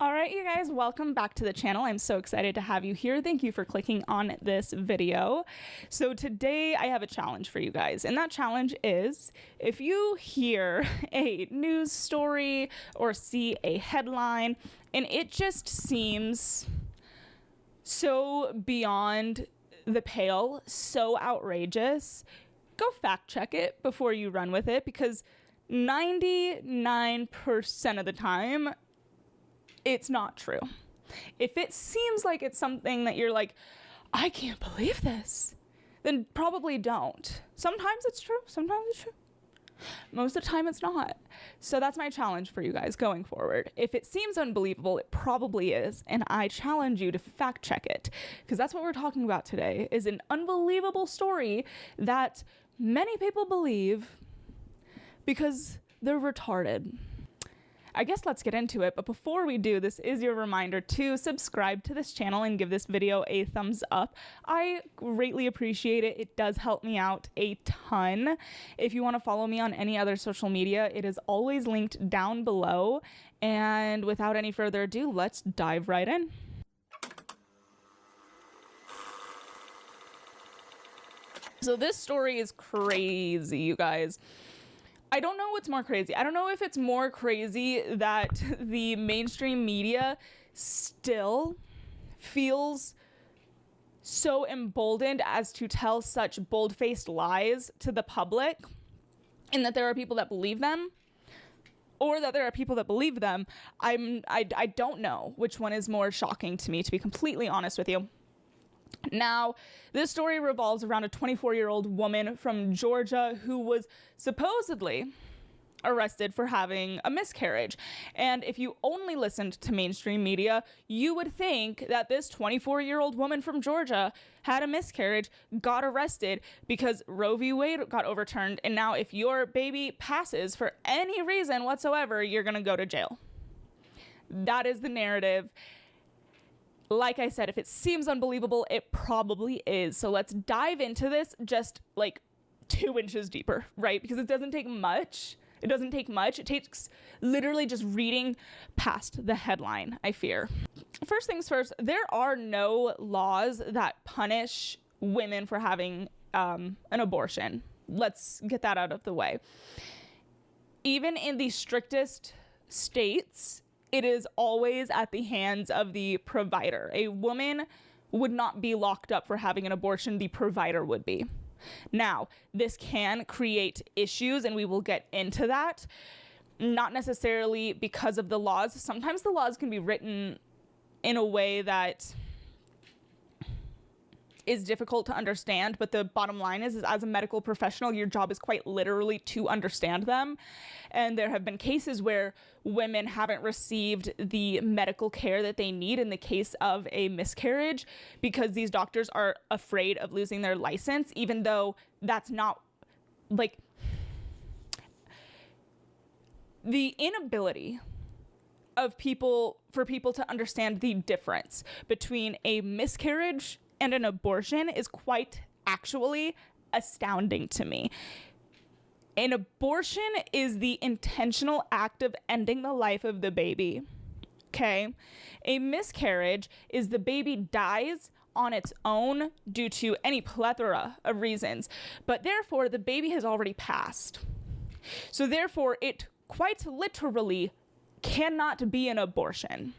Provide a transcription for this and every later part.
All right, you guys, welcome back to the channel. I'm so excited to have you here. Thank you for clicking on this video. So today I have a challenge for you guys, and that challenge is if you hear a news story or see a headline and it just seems so beyond the pale, so outrageous, go fact check it before you run with it, because 99% of the time, it's not true. If it seems like it's something that you're like, I can't believe this, then probably don't. Sometimes it's true, sometimes it's true. Most of the time it's not. So that's my challenge for you guys going forward. If it seems unbelievable, it probably is, and I challenge you to fact check it, because that's what we're talking about today, is an unbelievable story that many people believe because they're retarded. I guess let's get into it, but before we do, this is your reminder to subscribe to this channel and give this video a thumbs up. I greatly appreciate it. It does help me out a ton. If you want to follow me on any other social media, it is always linked down below. And without any further ado, let's dive right in. So this story is crazy, you guys. I don't know what's more crazy. I don't know if it's more crazy that the mainstream media still feels so emboldened as to tell such bold-faced lies to the public, and that there are people that believe them, or that there are people that believe them. I don't know which one is more shocking to me, to be completely honest with you. Now, this story revolves around a 24-year-old woman from Georgia who was supposedly arrested for having a miscarriage. And if you only listened to mainstream media, you would think that this 24-year-old woman from Georgia had a miscarriage, got arrested because Roe v. Wade got overturned, and now if your baby passes for any reason whatsoever, you're going to go to jail. That is the narrative. Like I said, if it seems unbelievable, it probably is. So let's dive into this just like 2 inches deeper, right? Because it doesn't take much. It doesn't take much. It takes literally just reading past the headline, I fear. First things first, there are no laws that punish women for having an abortion. Let's get that out of the way. Even in the strictest states, it is always at the hands of the provider. A woman would not be locked up for having an abortion. The provider would be. Now, this can create issues, and we will get into that. Not necessarily because of the laws. Sometimes the laws can be written in a way that is difficult to understand, but the bottom line is as a medical professional, your job is quite literally to understand them. And there have been cases where women haven't received the medical care that they need in the case of a miscarriage because these doctors are afraid of losing their license, even though that's not, like, the inability of people to understand the difference between a miscarriage and an abortion is quite actually astounding to me. An abortion is the intentional act of ending the life of the baby. Okay? A miscarriage is the baby dies on its own due to any plethora of reasons, but therefore the baby has already passed. So therefore it quite literally cannot be an abortion.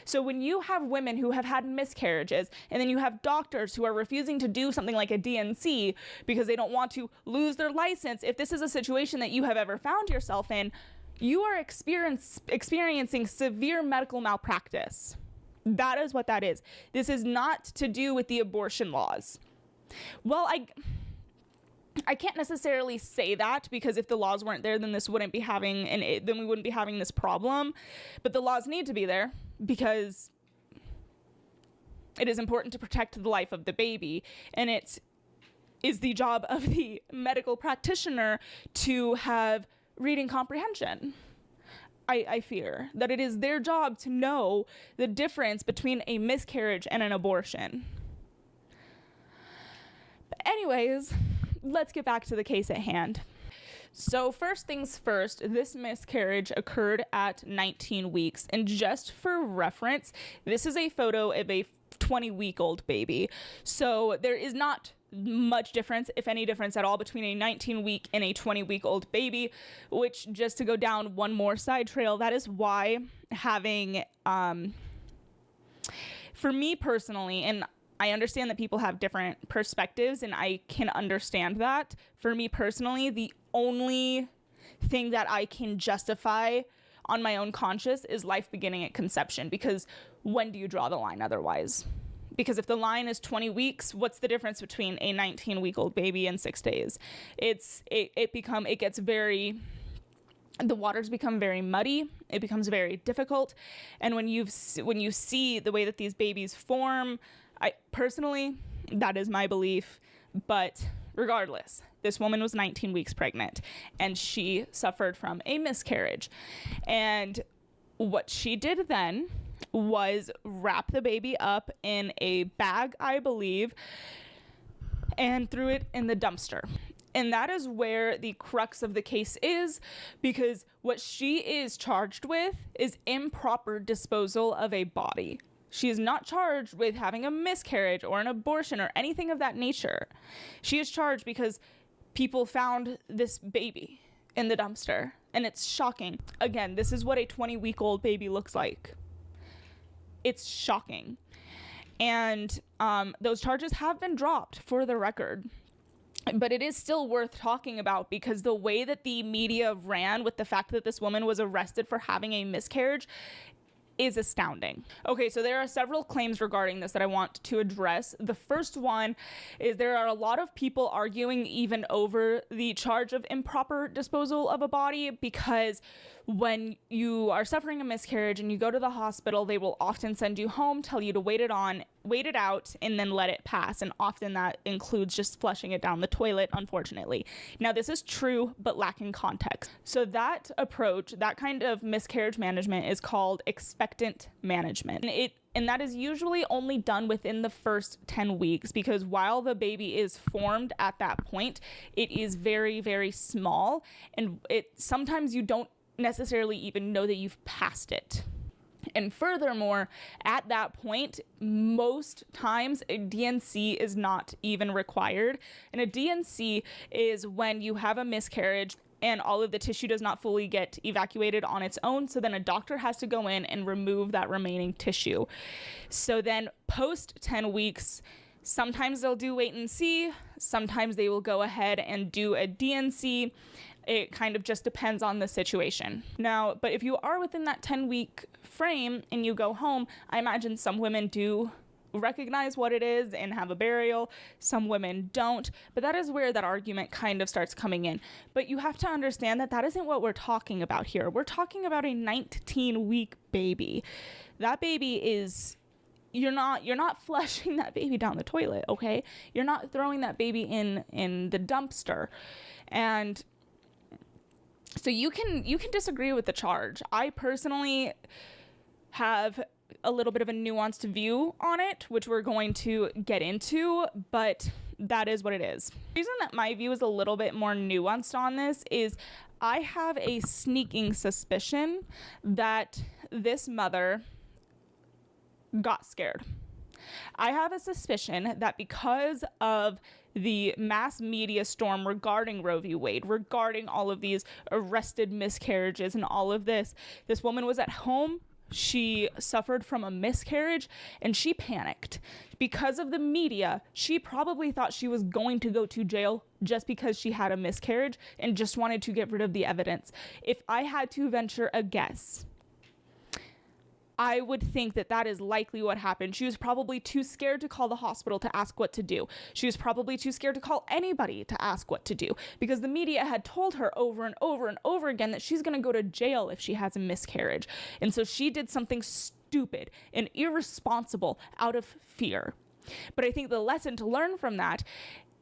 So when you have women who have had miscarriages, and then you have doctors who are refusing to do something like a DNC because they don't want to lose their license, if this is a situation that you have ever found yourself in, you are experiencing severe medical malpractice. That is what that is. This is not to do with the abortion laws. Well, I can't necessarily say that, because if the laws weren't there, then we wouldn't be having this problem. But the laws need to be there because it is important to protect the life of the baby, and it is the job of the medical practitioner to have reading comprehension. I fear that it is their job to know the difference between a miscarriage and an abortion. But anyways, let's get back to the case at hand. So first things first, this miscarriage occurred at 19 weeks. And just for reference, this is a photo of a 20-week-old baby. So there is not much difference, if any difference at all, between a 19-week and a 20-week-old baby, which, just to go down one more side trail, that is why having, for me personally, and I understand that people have different perspectives, and I can understand that. For me personally, the only thing that I can justify on my own conscience is life beginning at conception, because when do you draw the line otherwise? Because if the line is 20 weeks, what's the difference between a 19-week-old baby and 6 days? The waters become very muddy. It becomes very difficult. And when you see the way that these babies form, I personally, that is my belief. But regardless, this woman was 19 weeks pregnant, and she suffered from a miscarriage. And what she did then was wrap the baby up in a bag, I believe, and threw it in the dumpster. And that is where the crux of the case is, because what she is charged with is improper disposal of a body. She is not charged with having a miscarriage or an abortion or anything of that nature. She is charged because people found this baby in the dumpster, and it's shocking. Again, this is what a 20-week-old baby looks like. It's shocking. And those charges have been dropped, for the record. But it is still worth talking about, because the way that the media ran with the fact that this woman was arrested for having a miscarriage is astounding. Okay, so there are several claims regarding this that I want to address. The first one is there are a lot of people arguing even over the charge of improper disposal of a body, because when you are suffering a miscarriage and you go to the hospital, they will often send you home, tell you to wait it out, and then let it pass. And often that includes just flushing it down the toilet, unfortunately. Now, this is true, but lacking context. So that approach, that kind of miscarriage management, is called expectant management. And that is usually only done within the first 10 weeks, because while the baby is formed at that point, it is very, very small. And sometimes you don't necessarily even know that you've passed it. And furthermore, at that point, most times a DNC is not even required. And a DNC is when you have a miscarriage and all of the tissue does not fully get evacuated on its own. So then a doctor has to go in and remove that remaining tissue. So then post 10 weeks, sometimes they'll do wait and see. Sometimes they will go ahead and do a DNC. It kind of just depends on the situation. Now, but if you are within that 10-week frame and you go home, I imagine some women do recognize what it is and have a burial. Some women don't. But that is where that argument kind of starts coming in. But you have to understand that that isn't what we're talking about here. We're talking about a 19-week baby. That baby is... You're not flushing that baby down the toilet, okay? You're not throwing that baby in the dumpster. And so you can disagree with the charge. I personally have a little bit of a nuanced view on it, which we're going to get into, but that is what it is. The reason that my view is a little bit more nuanced on this is I have a sneaking suspicion that this mother got scared. I have a suspicion that because of the mass media storm regarding Roe v. Wade, regarding all of these arrested miscarriages and all of this woman was at home. She suffered from a miscarriage and she panicked. Because of the media, she probably thought she was going to go to jail just because she had a miscarriage and just wanted to get rid of the evidence. If I had to venture a guess, I would think that that is likely what happened. She was probably too scared to call the hospital to ask what to do. She was probably too scared to call anybody to ask what to do, because the media had told her over and over and over again that she's going to go to jail if she has a miscarriage. And so she did something stupid and irresponsible out of fear. But I think the lesson to learn from that,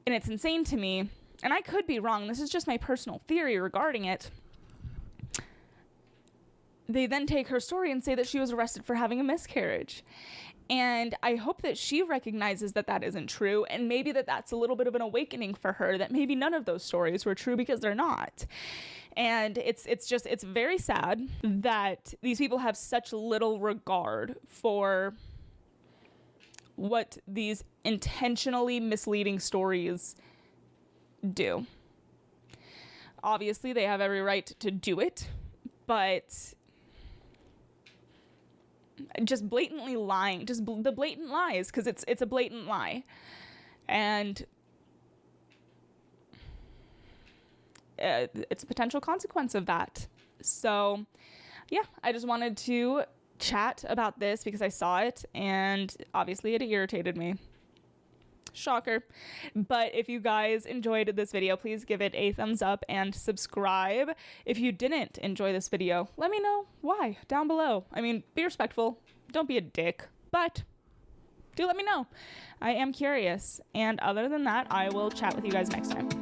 and it's insane to me, and I could be wrong, this is just my personal theory regarding it, they then take her story and say that she was arrested for having a miscarriage. And I hope that she recognizes that that isn't true, and maybe that that's a little bit of an awakening for her, that maybe none of those stories were true, because they're not. And it's very sad that these people have such little regard for what these intentionally misleading stories do. Obviously, they have every right to do it, but just blatantly lying, just the blatant lies, because it's a blatant lie. And it's a potential consequence of that. So yeah, I just wanted to chat about this because I saw it, and obviously it irritated me. Shocker. But if you guys enjoyed this video, please give it a thumbs up and subscribe. If you didn't enjoy this video, let me know why down below. I mean, be respectful, don't be a dick, but do let me know. I am curious. And other than that, I will chat with you guys next time.